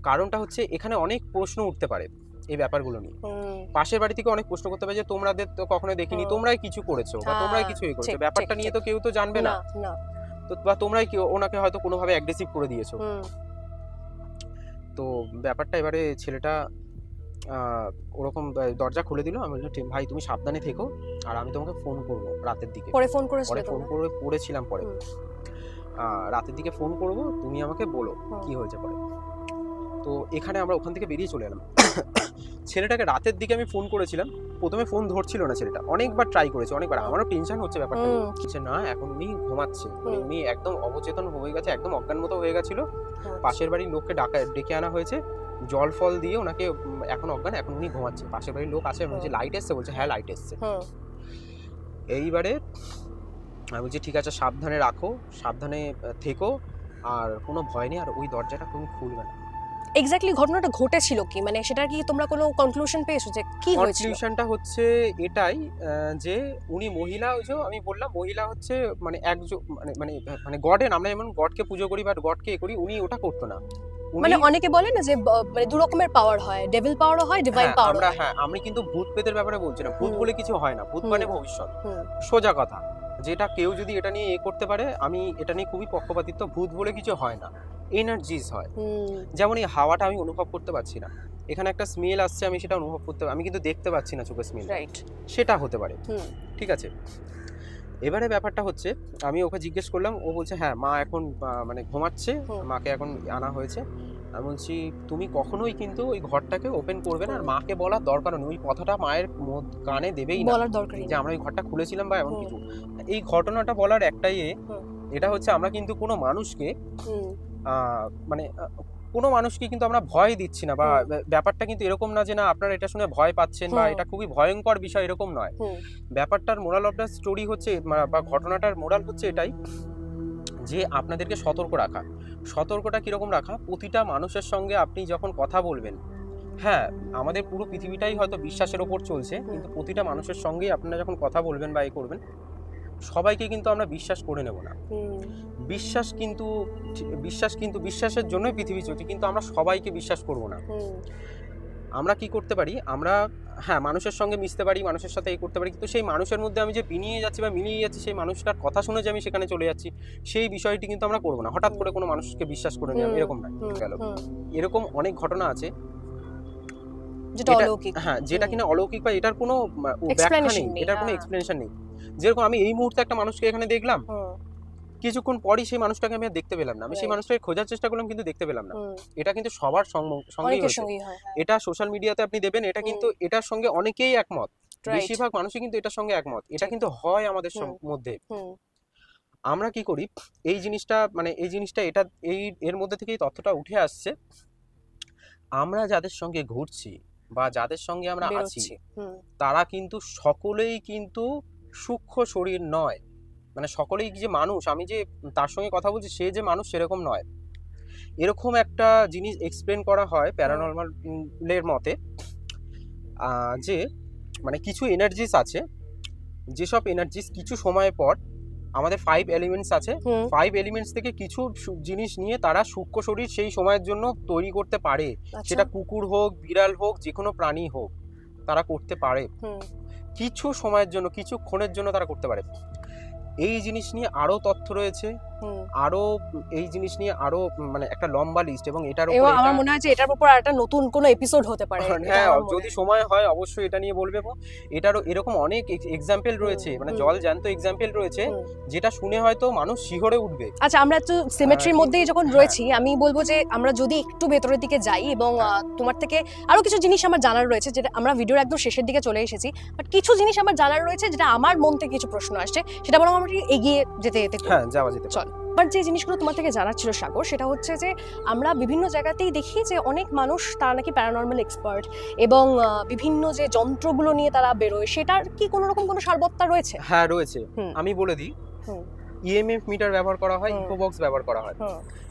কারণটা হচ্ছে এখানে অনেক প্রশ্ন উঠতে পারে এই ব্যাপারগুলো নিয়ে, পাশের বাড়ি থেকে অনেক প্রশ্ন করতে পারে যে তোমাদের তো কখনো দেখিনি, তোমরাই কিছু করেছো বা তোমরাই কিছু এ করেছো, ব্যাপারটা নিয়ে তো কেউ তো জানবে না, তো বা তোমরাই কি ওনাকে হয়তো কোনোভাবে অ্যাগ্রেসিভ করে দিয়েছো। তো ব্যাপারটা এবারে ছেলেটা ওরকম দরজা খুলে দিল। আমি বললাম ভাই তুমি সাবধানে থেকো, আর আমি তোমাকে ফোন করব রাতের দিকে। পরে ফোন করেছিলাম পরে রাতের দিকে ফোন করব, তুমি আমাকে বলো কি হয়েছে পরে। তো তো এখানে আমরা ওখান থেকে বেরিয়ে চলে এলাম। ছেলেটাকে রাতের দিকে আমি ফোন করেছিলাম, প্রথমে ফোন ধরছিল না ছেলেটা, অনেকবার ট্রাই করেছে, অনেকবার। আমারও টেনশন হচ্ছে ব্যাপারটা নিয়ে। না এখন উনি ঘুমাচ্ছে, উনি একদম অবচেতন হয়ে গেছে, একদম অজ্ঞান মতো হয়ে গেছিল। পাশের বাড়ির লোককে ডেকে আনা হয়েছে, জল ফল দিয়ে ওনাকে, এখন অজ্ঞান, এখন উনি ঘুমাচ্ছে। পাশের বাড়ির লোক আছে, বলছে লাইট এসছে, বলছে হ্যাঁ লাইট এসছে। এইবারে আমি বলছি ঠিক আছে, সাবধানে রাখো, সাবধানে থেকো, আর কোনো ভয় নেই, আর ওই দরজাটা তুমি খুলবে না। এক্স্যাক্টলি ঘটনাটা ঘটেছিল কি, মানে সেটা কি তোমরা কোনো কনক্লুশন পেয়েছো যে কি হয়েছিল? কনক্লুশনটা হচ্ছে এটাই যে উনি মহিলা, ওই যে আমি বললাম মহিলা হচ্ছে মানে একজন, মানে মানে মানে গডের, আমরা যেমন গডকে পুজো করি বা গডকে করি, উনি ওটা করতো না। মানে অনেকে বলে না যে মানে দু রকমের পাওয়ার হয়, ডেভিল পাওয়ারও হয়, ডিভাইন পাওয়ারও হয়। হ্যাঁ, আমি কিন্তু ভূত প্রেতের ব্যাপারে বলছি না, ভূত বলে কিছু হয় না, ভূত মানে ভবিষ্যৎ, সোজা কথা। যেটা কেউ যদি এটা নিয়ে করতে পারে, আমি এটা নিয়ে খুবই পক্ষপাতিত্ব। ভূত বলে কিছু হয় না, এনার্জিস হয়। যেমন এই হাওয়াটা আমি অনুভব করতে পারছি না, এখানে একটা স্মেল আসছে, আমি সেটা অনুভব করতে, আমি কিন্তু দেখতে পাচ্ছি না চোখে স্মেল, রাইট, সেটা হতে পারে। ঠিক আছে, এবারে ব্যাপারটা হচ্ছে আমি ওকে জিজ্ঞেস করলাম, ও বলছে হ্যাঁ মা এখন মানে ঘুমাচ্ছে, মাকে এখন আনা হয়েছে। আমি বলছি তুমি কখনোই কিন্তু ওই ঘরটাকে ওপেন করবে না, আর মাকে বলার দরকার নেই, ওই কথাটা মায়ের কানে দেবেই না, বলার দরকার যে আমরা ওই ঘরটা খুলেছিলাম বা এমন কিছু। এই ঘটনাটা বলার একটাই এটা হচ্ছে, আমরা কিন্তু কোনো মানুষকে মানে কোনো মানুষকে কিন্তু আমরা ভয় দিচ্ছি না, বা ব্যাপারটা কিন্তু এরকম না যে না আপনারা এটা শুনে ভয় পাচ্ছেন বা এটা খুবই ভয়ঙ্কর বিষয়, এরকম নয়। ব্যাপারটার মোরাল অফ দ্য স্টোরি হচ্ছে, বা ঘটনাটার মোরাল হচ্ছে এটাই যে আপনাদেরকে সতর্ক রাখা। সতর্কটা কিরকম রাখা, প্রতিটা মানুষের সঙ্গে আপনি যখন কথা বলবেন, হ্যাঁ আমাদের পুরো পৃথিবীটাই হয়তো বিশ্বাসের ওপর চলছে, কিন্তু প্রতিটা মানুষের সঙ্গেই আপনারা যখন কথা বলবেন বা করবেন, সবাইকে কিন্তু আমরা বিশ্বাস করে নেব না। বিশ্বাস কিন্তু বিশ্বাসের জন্যই পৃথিবী চলছে, কিন্তু আমরা সবাইকে বিশ্বাস করব না। আমরা কি করতে পারি, আমরা হ্যাঁ মানুষের সঙ্গে মিশতে পারি, মানুষের সাথে করতে পারি, কিন্তু সেই মানুষের মধ্যে আমি যে বিনিয়ে যাচ্ছি বা মিলিয়ে যাচ্ছি, সেই মানুষটার কথা শুনে যে আমি সেখানে চলে যাচ্ছি, সেই বিষয়টি কিন্তু আমরা করবো না। হঠাৎ করে কোনো মানুষকে বিশ্বাস করে নিলাম, এরকম না গেল। এরকম অনেক ঘটনা আছে যেটা অলৌকিক, হ্যাঁ যেটা কিনা অলৌকিক, বা এটার কোনো ব্যাখ্যা নেই, এটার কোনো এক্সপ্লেনেশন নেই। যেরকম আমি এই মুহূর্তে একটা মানুষকে এখানে দেখলাম, কিছুক্ষণ পরই সেই মানুষটাকে আমি আর দেখতে পেলাম না, আমি সেই মানুষটাকে খোঁজার চেষ্টা করলাম কিন্তু দেখতে পেলাম না। এটা কিন্তু সবার সঙ্গেই হয়েছে, এটা সোশ্যাল মিডিয়াতে আপনি দেবেন, এটা কিন্তু এটার সঙ্গে অনেকেই একমত, বেশিরভাগ মানুষই কিন্তু এটার সঙ্গে একমত, এটা কিন্তু হয় আমাদের মধ্যে। আমরা কি করি, এই জিনিসটা এটা এর মধ্যে থেকেই তথ্যটা উঠে আসছে। আমরা যাদের সঙ্গে ঘুরছি বা যাদের সঙ্গে আমরা আছি, তারা কিন্তু সকলেই কিন্তু সূক্ষ্ম শরীর নয়, মানে সকলেই যে মানুষ, আমি যে তার সঙ্গে কথা বলছি সে যে মানুষ সেরকম নয়। এরকম একটা জিনিস এক্সপ্লেন করা হয় প্যারানরমালের মতে, যে মানে কিছু এনার্জিস আছে, যেসব এনার্জিস কিছু সময় পর, আমাদের 5 এলিমেন্টস আছে, 5 এলিমেন্টস থেকে কিছু জিনিস নিয়ে তারা সূক্ষ্ম শরীর সেই সময়ের জন্য তৈরি করতে পারে। সেটা কুকুর হোক, বিড়াল হোক, যে কোনো প্রাণী হোক, তারা করতে পারে কিছু সময়ের জন্য, কিছুক্ষণের জন্য তারা করতে পারে। এই জিনিস নিয়ে আরো তথ্য রয়েছে, আরো এই জিনিস নিয়ে আরো মানে একটা লম্বা লিস্ট, এবং এটার উপর আমার মনে হয় যে এটার উপর একটা নতুন কোনো এপিসোড হতে পারে। হ্যাঁ যদি সময় হয় অবশ্যই এটা নিয়ে বলবো। এটারও এরকম অনেক এক্সাম্পল রয়েছে, মানে জল জ্যান্ত এক্সাম্পল রয়েছে, যেটা শুনে হয়তো মানুষ শিহরে উঠবে। আচ্ছা, আমরা একটু সিমেট্রির মধ্যেই যখন রয়েছি, আমি বলবো যে আমরা যদি একটু ভেতরের দিকে যাই, এবং তোমার থেকে আরো কিছু জিনিস আমার জানার রয়েছে, যেটা আমরা ভিডিওর একদম শেষের দিকে চলে এসেছি, বাট কিছু জিনিস আমার জানার রয়েছে যেটা আমার মন থেকে কিছু প্রশ্ন আসছে, সেটা বরং আমরা এগিয়ে যেতে হ্যাঁ যাওয়া যেতে চল। আর যে জিনিসগুলো তোমার থেকে জানার ছিল সাগর, সেটা হচ্ছে যে আমরা বিভিন্ন জায়গাতেই দেখি যে অনেক মানুষ তারা নাকি প্যারানর্মাল এক্সপার্ট, এবং বিভিন্ন যে যন্ত্রগুলো নিয়ে তারা বেরোয়, সেটার কি কোনো রকম কোনো সারবত্তা রয়েছে? হ্যাঁ রয়েছে, আমি বলে দিই। ইএমএফ মিটার ব্যবহার করা হয়, ইকোবক্স ব্যবহার করা হয়।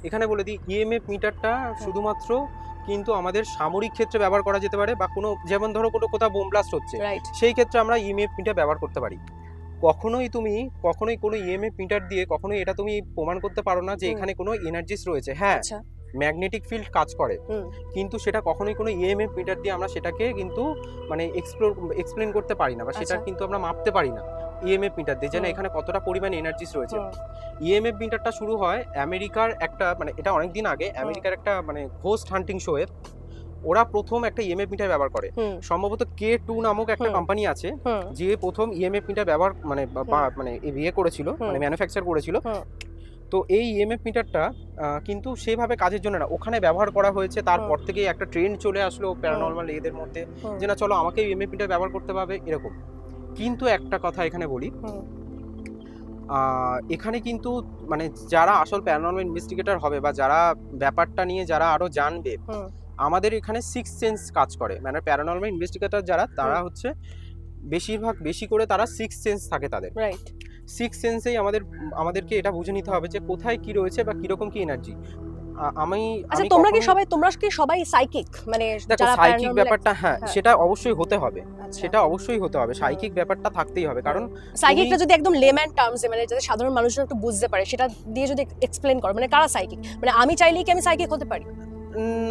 এখানে বলে দিই, ইএমএফ মিটারটা শুধুমাত্র কিন্তু আমাদের সামরিক ক্ষেত্রে ব্যবহার করা যেতে পারে, বা কোনো যেমন ধরো কোথাও বোম ব্লাস্ট হচ্ছে, সেই ক্ষেত্রে আমরা ইএমএফ মিটার ব্যবহার করতে পারি। কখনোই কোনো ইএমএফ মিটার দিয়ে কখনোই এটা তুমি প্রমাণ করতে পারো না যে এখানে কোনো এনার্জিস রয়েছে। হ্যাঁ ম্যাগনেটিক ফিল্ড কাজ করে, কিন্তু সেটা কখনোই কোনো ইএমএফ মিটার দিয়ে আমরা সেটাকে কিন্তু মানে এক্সপ্লেন করতে পারি না, বা সেটা কিন্তু আমরা মাপতে পারি না ইএমএফ মিটার দিয়ে, যে না এখানে কতটা পরিমাণ এনার্জিস রয়েছে। ইএমএফ মিটারটা শুরু হয় আমেরিকার একটা, মানে এটা অনেকদিন আগে আমেরিকার একটা মানে ঘোস্ট হান্টিং শোয়ে ওরা প্রথম একটা ইএমএফ মিটার ব্যবহার করে। সম্ভবত K2 নামক একটা কোম্পানি আছে যে প্রথম ইএমএফ মিটার ব্যবহার মানে ইয়ে করেছিল, মানে ম্যানুফ্যাকচার করেছিল। তো এই ইএমএফ মিটারটা কিন্তু সেভাবে কাজের জন্য না, ওখানে ব্যবহার করা হয়েছে, তারপর থেকে একটা ট্রেন্ড চলে আসলো প্যারানর্মাল এদের মধ্যে যে না চলো আমাকে ইএমএফ মিটার ব্যবহার করতে হবে এরকম। কিন্তু একটা কথা এখানে বলি, এখানে কিন্তু মানে যারা আসল প্যারানর্মাল ইনভেস্টিগেটর হবে বা যারা ব্যাপারটা নিয়ে যারা আরো জানবে, আমাদের এখানে 6 সেন্স কাজ করে। মানে প্যারানর্মাল ইনভেস্টিগেটর যারা, তারা হচ্ছে বেশি করে তারা 6 সেন্স থাকে তাদের। রাইট। 6 সেন্সেই আমাদেরকে এটা বুঝে নিতে হবে যে কোথায় কি রয়েছে বা কিরকম কি এনার্জি। আচ্ছা, তোমরা কি সবাই সাইকিক? মানে যারা সাইকিক ব্যাপারটা, হ্যাঁ সেটা অবশ্যই হতে হবে, সেটা অবশ্যই হতে হবে, সাইকিক ব্যাপারটা থাকতেই হবে। কারণ সাইকিকটা যদি একদম লেম্যান টার্মসে, মানে যাতে সাধারণ মানুষরা একটু বুঝতে পারে, সেটা দিয়ে যদি এক্সপ্লেন করো, মানে কারা সাইকিক? মানে আমি চাইলেই কি আমি সাইকিক হতে পারি?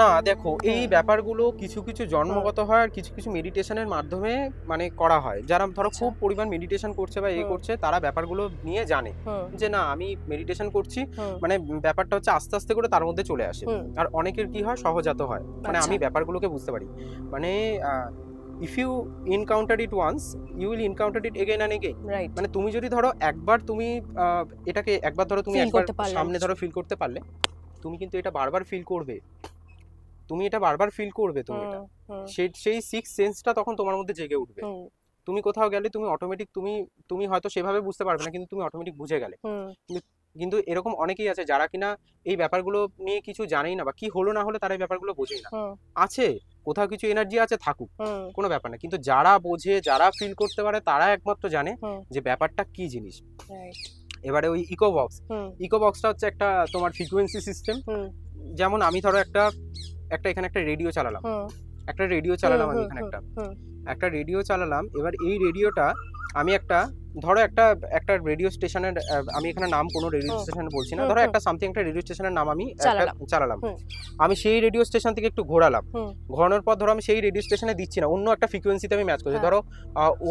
না দেখো, এই ব্যাপারগুলো কিছু কিছু জন্মগত হয় আর কিছু কিছু মেডিটেশনের মাধ্যমে মানে করা হয়। যারা ধরো খুব পরিমাণ মেডিটেশন করছে বা করছে, তারা ব্যাপারগুলো নিয়ে জানে যে না আমি মেডিটেশন করছি, মানে ব্যাপারটা হচ্ছে আস্তে আস্তে করে তার মধ্যে চলে আসে। আর অনেকের কি হয়, সহজাত হয়, মানে আমি ব্যাপারগুলোকে বুঝতে পারি। মানে if you encounter it once you will encounter it again and again, right? মানে তুমি যদি ধরো একবার তুমি এটাকে একবার ধরো তুমি একবার সামনে ধরো ফিল করতে পারলে, তুমি কিন্তু এটা বারবার ফিল করবে, তুমি এটা বারবার ফিল করবে, তুমি এটা সেই 6 সেন্সটা তখন তোমার মধ্যে জেগে উঠবে। তুমি কোথাও গেলে তুমি অটোমেটিক তুমি হয়তো সেভাবে বুঝতে পারবে না, কিন্তু তুমি অটোমেটিক বুঝে গেলে। কিন্তু এরকম অনেকেই আছে যারা কিনা এই ব্যাপারগুলো নিয়ে কিছু জানেই না, বা কি হলো না হলে তারা এই ব্যাপারগুলো বোঝেই না। আছে কোথাও কিছু এনার্জি আছে, থাকুক, কোনো ব্যাপার না, কিন্তু যারা বোঝে, যারা ফিল করতে পারে, তারা একমাত্র জানে যে ব্যাপারটা কি জিনিস। এবারে ওই ইকো বক্সটা হচ্ছে একটা তোমার ফ্রিকোয়েন্সি সিস্টেম। যেমন আমি ধরো একটা এখানে একটা রেডিও চালালাম, আমি এখানে একটা রেডিও চালালাম। এবার এই রেডিওটা আমি ধরো একটা রেডিও স্টেশনের, আমি এখানে নাম কোনো রেডিও স্টেশন বলছি না, ধরো একটা রেডিও স্টেশনের নাম আমি চালালাম। আমি সেই রেডিও স্টেশন থেকে একটু ঘোরানোর পর ধরো আমি সেই রেডিও স্টেশনে দিচ্ছি না, অন্য একটা ফ্রিকোয়েন্সিতে আমি ম্যাচ করছি, ধরো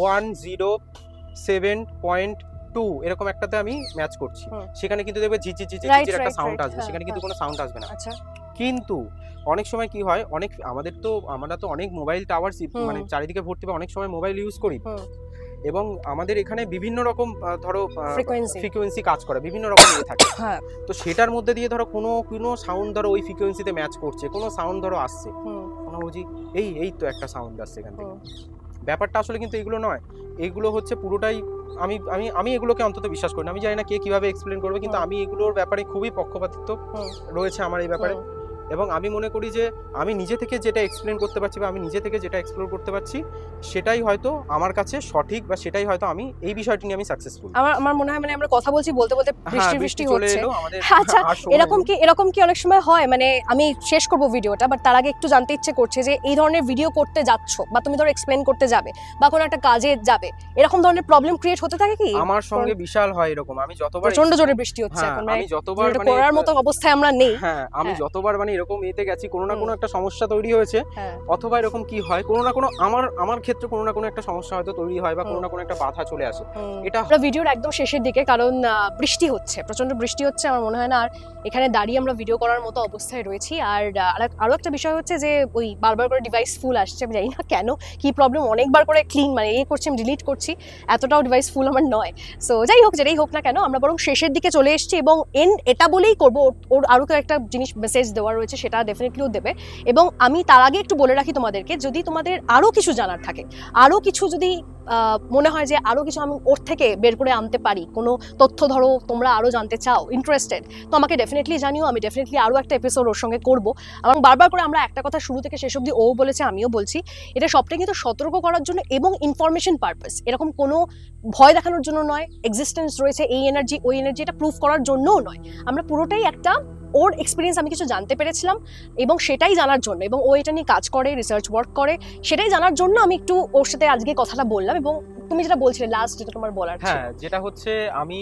107.2 এরকম একটাতে আমি ম্যাচ করছি। সেখানে কিন্তু দেখবে ঝিঝির একটা সাউন্ড আসবে, সেখানে কিন্তু কোনো সাউন্ড আসবে না। কিন্তু অনেক সময় কি হয়, আমরা তো অনেক মোবাইল টাওয়ার মানে চারিদিকে ভর্তি, অনেক সময় মোবাইল ইউজ করি, এবং আমাদের এখানে বিভিন্ন রকম ধরো ফ্রিকোয়েন্সি কাজ করে, বিভিন্ন রকম ইয়ে থাকে। তো সেটার মধ্যে দিয়ে ধরো কোনো সাউন্ড ধরো ওই ফ্রিকোয়েন্সিতে ম্যাচ করছে, কোনো সাউন্ড ধরো আসছে, কোনো বুঝি এই তো একটা সাউন্ড আসছে এখান থেকে। ব্যাপারটা আসলে কিন্তু এগুলো নয়, এগুলো হচ্ছে পুরোটাই আমি এগুলোকে অন্তত বিশ্বাস করি না। আমি জানি না কে কিভাবে এক্সপ্লেন করবে, কিন্তু আমি এগুলোর ব্যাপারে খুবই পক্ষপাতিত্ব রয়েছে আমার এই ব্যাপারে। এবং আমি মনে করি যে আমি নিজে থেকে যেটা এক্সপ্লেন করতে পারছি বা আমি নিজে থেকে যেটা এক্সপ্লোর করতে পারছি, সেটাই হয়তো আমার কাছে সঠিক, বা সেটাই হয়তো আমি এই বিষয়টি নিয়ে আমি সাকসেসফুল। আমার মনে হয়, মানে আমরা কথা বলতে বলতে বৃষ্টি হচ্ছে। আচ্ছা, এরকম কি অনেক সময় হয়, মানে আমি শেষ করব ভিডিওটা, বাট তার আগে একটু জানতে ইচ্ছে করছে যে এই ধরনের ভিডিও করতে যাচ্ছ বা তুমি ধরো এক্সপ্লেন করতে যাবে বা কোনো একটা কাজে যাবে, এরকম ধরনের প্রবলেম ক্রিয়েট হতে থাকে কি? আমার সঙ্গে বিশাল হয় এরকম। আমি যতবার প্রচন্ড জোরে বৃষ্টি হচ্ছে এখন, আমি যতবার মানে করার মতো অবস্থায় আমরা নেই। আমি যতবার মানে এরকম এতে গেছি, কোনো না কোনো একটা সমস্যা তৈরি হয়েছে, অথবা এরকম কি হয়, কোনো না কোনো আমার ক্ষেত্রে কোনো না কোনো একটা সমস্যা হয়তো তৈরি হয়, বা কোনো না কোনো একটা বাধা চলে আসে। এটা আমরা ভিডিওর একদম শেষের দিকে, কারণ বৃষ্টি হচ্ছে, প্রচন্ড বৃষ্টি হচ্ছে, আমার মনে হয় না আর এখানে দাঁড়িয়ে আমরা ভিডিও করার মতো অবস্থায় রয়েছি। আর আরো একটা বিষয় হচ্ছে যে ওই বারবার করে ডিভাইস ফুল আসছে, আমি জানি না কেন, কি প্রবলেম, অনেকবার করে ক্লিন মানে করছি, আমি ডিলিট করছি, এতটাও ডিভাইস ফুল আমার নয়। সো যাই হোক, যেটাই হোক না কেন, আমরা বরং শেষের দিকে চলে এসেছি, এবং এটা বলেই করবো, ওর আরো তো একটা জিনিস মেসেজ দেওয়া রয়েছে, সেটা ডেফিনেটলি দেবে। এবং আমি তার আগে একটু বলে রাখি তোমাদেরকে, যদি তোমাদের আরো কিছু জানার থাকে, আরো কিছু যদি মনে হয় যে আরো কিছু আমি ওর থেকে বের করে আনতে পারি, কোনো তথ্য ধরো তোমরা আরো জানতে চাও, ইন্টারেস্টেড, তো আমাকে ডেফিনেটলি জানিও, আমি ডেফিনেটলি আরো একটা এপিসোড ওর সঙ্গে করবো। এবং বারবার করে আমরা একটা কথা শুরু থেকে শেষ অবধি ও বলেছে, আমিও বলছি, এটা সবটাই কিন্তু সতর্ক করার জন্য এবং ইনফরমেশন পারপাস, এরকম কোনো ভয় দেখানোর জন্য নয়, এক্সিস্টেন্স রয়েছে এই এনার্জি ওই এনার্জি, এটা প্রুফ করার জন্যও নয়। আমরা পুরোটাই একটা ওর এক্সপিরিয়েন্স, আমি কিছু জানতে পেরেছিলাম এবং সেটাই জানার জন্য, এবং ও এটা নিয়ে কাজ করে, রিসার্চ ওয়ার্ক করে, সেটাই জানার জন্য আমি একটু ওর সাথে আজকে কথাটা বললাম। এবং তুমি যেটা বলছিলে লাস্ট, যেটা তোমার বলার, যেটা হচ্ছে আমি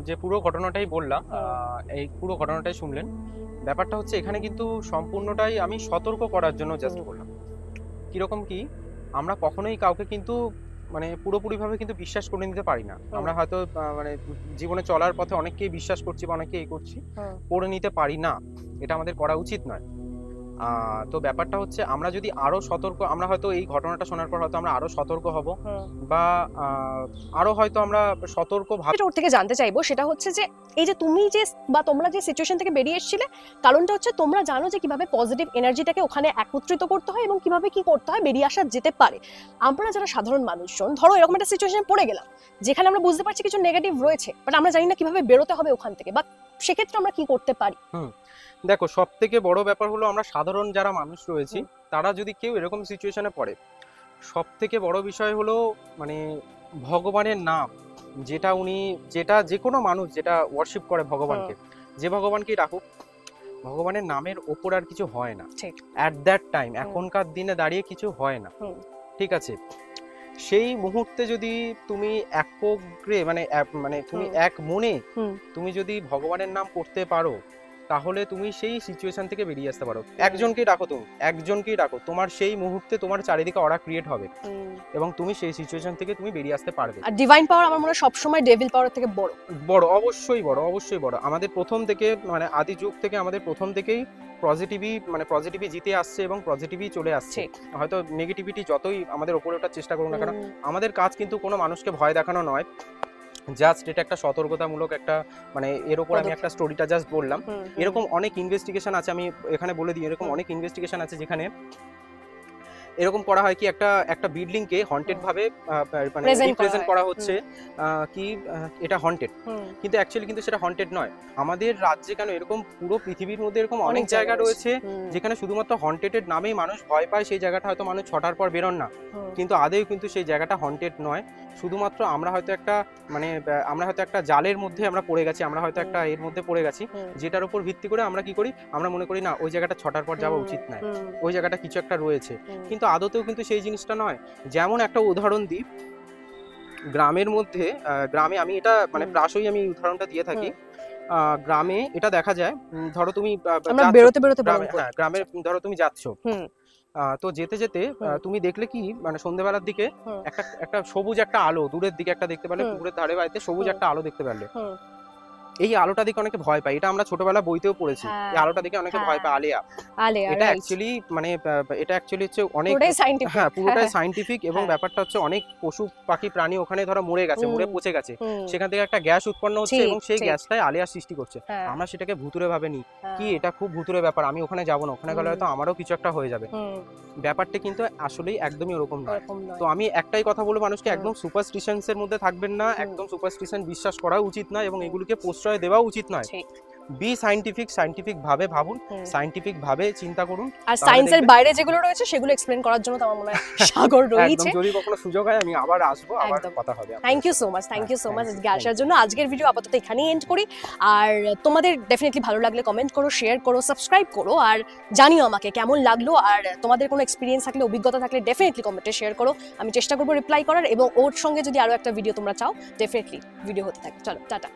যে পুরো ঘটনাটাই বললাম, এই পুরো ঘটনাটাই শুনলেন, ব্যাপারটা হচ্ছে এখানে কিন্তু সম্পূর্ণটাই আমি সতর্ক করার জন্য জাস্ট বললাম। কিরকম কি, আমরা কখনোই কাউকে কিন্তু মানে পুরোপুরিভাবে কিন্তু বিশ্বাস করে নিতে পারি না। আমরা হয়তো মানে জীবনে চলার পথে অনেককেই বিশ্বাস করছি বা অনেককে এই করছি, করে নিতে পারি না, এটা আমাদের করা উচিত নয়। তো ব্যাপারটা হচ্ছে আমরা যদি আরো সতর্ক, আমরা হয়তো এই ঘটনাটা শোনার পর হয়তো আমরা আরো সতর্ক হব, বা আরো হয়তো আমরা সতর্ক ভাবে ওর থেকে জানতে চাইবো সেটা হচ্ছে যে এই যে তুমি যে বা তোমরা যে সিচুয়েশন থেকে বেরিয়ে এসেছিলে, কারণটা হচ্ছে তোমরা জানো যে কিভাবে পজিটিভ এনার্জিটাকে ওখানে একত্রিত করতে হয় এবং কিভাবে কি করতে হয় বেরিয়ে আসা যেতে পারে। আমরা যারা সাধারণ মানুষজন ধরো এরকম একটা সিচুয়েশনে পড়ে গেলাম যেখানে আমরা বুঝতে পারছি কিছু নেগেটিভ রয়েছে, বাট আমরা জানি না কিভাবে বেরোতে হবে ওখান থেকে, বা সেক্ষেত্রে আমরা কি করতে পারি। দেখো, সব থেকে বড় ব্যাপার হলো আমরা সাধারণ যারা মানুষ রয়েছি তারা যদি কেউ এরকম সিচুয়েশনে পড়ে, সব থেকে বড় বিষয় হলো মানে ভগবানের নাম, যেটা উনি যেটা যে কোনো মানুষ যেটা ওয়ার্শিপ করে ভগবানকে, যে ভগবানকেই রাখুক, ভগবানের নামের ওপর আর কিছু হয় না অ্যাট দ্যাট টাইম। এখনকার দিনে দাঁড়িয়ে কিছু হয় না, ঠিক আছে? সেই মুহূর্তে যদি তুমি একগ্রে মানে তুমি এক মনে তুমি যদি ভগবানের নাম করতে পারো, তাহলে তুমি সেই সিচুয়েশন থেকে বেরিয়ে আসতে পারো। একজনকেই ডাকো, তুমি একজনকেই ডাকো, তোমার সেই মুহূর্তে তোমার চারিদিকে অরা ক্রিয়েট হবে এবং তুমি সেই সিচুয়েশন থেকে তুমি বেরিয়ে আসতে পারবে। আর ডিভাইন পাওয়ার আমার মনে হয় সবসময় ডেভিল পাওয়ার থেকে বড়। বড়, অবশ্যই বড়, অবশ্যই বড়। আমাদের প্রথম থেকে মানে আদি যুগ থেকে আমাদের প্রথম থেকেই পজিটিভই জিতে আসছে এবং পজিটিভই চলে আসছে। হয়তো নেগেটিভিটি যতই আমাদের উপরে ওঠার চেষ্টা করুন না কেন, আমাদের কাজ কিন্তু কোনো মানুষকে ভয় দেখানো নয়, জাস্ট এটা একটা সতর্কতামূলক একটা মানে এর উপর আমি একটা স্টোরিটা জাস্ট বললাম। এরকম অনেক ইনভেস্টিগেশন আছে, আমি এখানে বলে দিই, এরকম অনেক ইনভেস্টিগেশন আছে যেখানে এরকম করা হয় কি একটা বিল্ডিং কে হন্টেড ভাবে মানে রিপ্রেজেন্ট করা হচ্ছে কি এটা হন্টেড, কিন্তু অ্যাকচুয়ালি কিন্তু সেটা হন্টেড নয়। আমাদের রাজ্যে কেন এরকম পুরো পৃথিবীর মধ্যে এরকম অনেক জায়গা রয়েছে যেখানে শুধুমাত্র হন্টেডের নামেই মানুষ ভয় পায়, সেই জায়গাটা হয়তো মানুষ 6টার পর বেরোন না, কিন্তু আদেও কিন্তু সেই জায়গাটা হন্টেড নয়। শুধুমাত্র আমরা হয়তো একটা জালের মধ্যে আমরা পড়ে গেছি, আমরা হয়তো একটা এর মধ্যে পড়ে গেছি, যেটার উপর ভিত্তি করে আমরা কি করি, আমরা মনে করি না ওই জায়গাটা 6টার পর যাওয়া উচিত নয়, ওই জায়গাটা কিছু একটা রয়েছে, কিন্তু আদতেও কিন্তু সেই জিনিসটা নয়। যেমন একটা উদাহরণ দিই, গ্রামের মধ্যে গ্রামে আমি এটা মানে প্রায়শই আমি উদাহরণটা দিয়ে থাকি, গ্রামে এটা দেখা যায়, ধরো তুমি গ্রামে ধরো তুমি যাচ্ছ, তো যেতে যেতে তুমি দেখলে কি মানে সন্ধ্যেবেলার দিকে একটা সবুজ একটা আলো দূরের দিকে একটা দেখতে পেলে, পুকুরের ধারে বাড়িতে সবুজ একটা আলো দেখতে পেলে, এই আলোটা দেখে অনেকে ভয় পায়। এটা আমরা ছোটবেলা বইতেও পড়েছি, এই আলোটা দেখে অনেকে ভয় পায়, আলেয়া। এটা অ্যাকচুয়ালি মানে এটা অ্যাকচুয়ালি হচ্ছে অনেক পুরোটাই সায়েন্টিফিক, এবং ব্যাপারটা হচ্ছে অনেক পশু পাখি প্রাণী ওখানে ধরো মরে গেছে, মরে পচে গেছে, সেখান থেকে একটা গ্যাস উৎপন্ন হচ্ছে এবং সেই গ্যাসটাই আলেয়া সৃষ্টি করছে। আমরা সেটাকে ভুতুরে ভাবে নিই, কি এটা খুব ভুতুরে ব্যাপার, আমি ওখানে যাবো না, ওখানে গেলে হয়তো আমারও কিছু একটা হয়ে যাবে। ব্যাপারটা কিন্তু আসলেই একদমই ওরকম নয়। তো আমি একটাই কথা বলবো মানুষকে, একদম সুপারস্টিশনস এর মধ্যে থাকবেন না, একদম সুপারস্টিশন বিশ্বাস করা উচিত নয় এবং এগুলোকে প্রশ্রয় দেওয়া উচিত নয়। বি সায়েন্টিফিক ভাবে ভাবুন, সায়েন্টিফিক ভাবে চিন্তা করুন, আর সায়েন্সের বাইরে যেগুলো রয়েছে সেগুলো এক্সপ্লেন করার জন্য তো আমার মনে হয় সাগর রয়েছে। যদি কখনো সুযোগ হয় আমি আবার আসবো, আবার কথা হবে। থ্যাংক ইউ সো মাচ আজকে আসার জন্য। আজকের ভিডিও আপাতত এখানেই এন্ড করি, আর তোমাদের ডেফিনেটলি ভালো লাগলে কমেন্ট করো, শেয়ার করো, সাবস্ক্রাইব করো, আর জানিও আমাকে কেমন লাগলো, আর তোমাদের কোনো এক্সপিরিয়েন্স থাকলে, অভিজ্ঞতা থাকলে ডেফিনেটলি কমেন্টে শেয়ার করো, আমি চেষ্টা করবো রিপ্লাই করার, এবং ওর সঙ্গে যদি আরো একটা ভিডিও তোমরা চাও ডেফিনেটলি ভিডিও হতে থাকে। চলো টাটা।